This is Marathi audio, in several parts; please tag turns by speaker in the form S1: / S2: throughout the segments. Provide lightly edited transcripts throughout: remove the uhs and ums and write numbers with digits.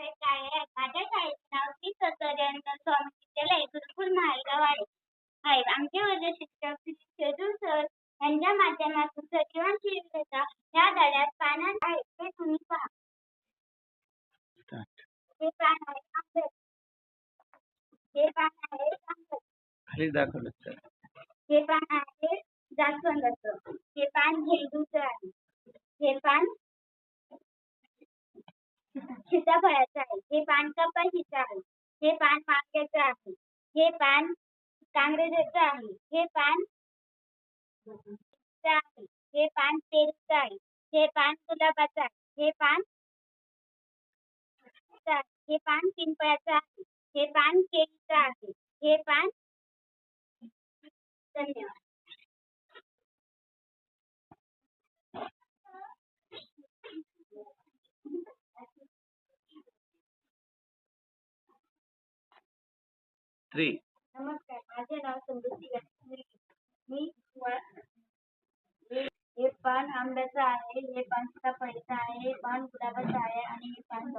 S1: शाळेत काय आहे? माझ्या शाळेचे नाव श्री सत्यज्ञान स्वामी विद्यालय गुरुकुल महागावाडी आहे. आमचे वर्ग शिक्षक श्री शेजू सर यांच्या माध्यमातून सजीवांची विविधता या धड्यात पानात आहे ते तुम्ही पहा. हे पान आहे आंबे. हे पान आहे आंबे.
S2: खाली दाखवलं सर.
S1: हे पान आहे जास्वंदाचं. हे पान झेंडूचं आहे. हे पान सीताफळाचं आहे. हे पान कपाशीचं आहे. हे पान माक्याचं आहे. हे पान कांग्रेसाचं आहे. हे पान आहे. हे पान पेरूचं आहे. हे पान गुलाबाचं आहे. हे पान हे पान पिंपळाचं आहे. हे पान केळीचं आहे. हे पान धन्यवाद. नमस्कार, माझे नाव समृद्धी. मी हे पान आंब्याचं आहे. हे पान सीताफळाचं आहे. हे पान गुलाबाचं आहे आणि हे पान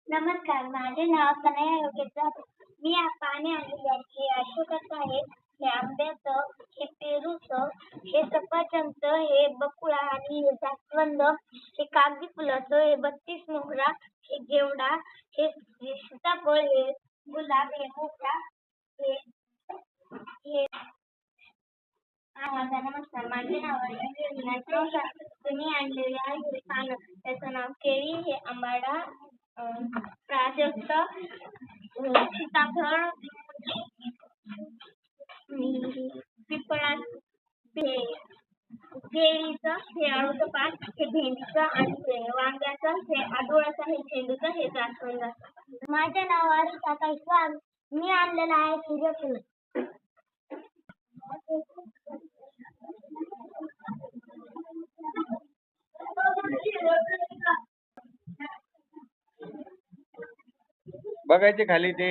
S1: नमस्कार, माझे नाव कन्हैया योगेश जाधव. मी या पाने आणलेली आहे. हे अशोकाचं आहे. हे आंब्याचं. हे पेरूचं. हे सफरचंदचं. हे बकुळा आणि हे जास्वंद. हे कागदी फुलाचं. हे 32 मोगरा. हे घेवडा. हे सीताफळ. हे गुलाब. हे मोगरा. हे नमस्कार, माझे नाव आहे. तुम्ही आणलेले आहे पानं. त्याचं नाव केळी. हे आंबाडा. प्राजक्त. सीताफळ. पिपळा. हे केळीचं. हे अळूचं पान. हे भेंडीचं आणि हे वांग्याचं. हे आडोळाचं. हे झेंडूचं. हे जास्वंदाचं. माझे नाव आरिषा कैस्वाल. मी आणलेलं आहे सूर्यफूल.
S2: बघायचे खाली ते.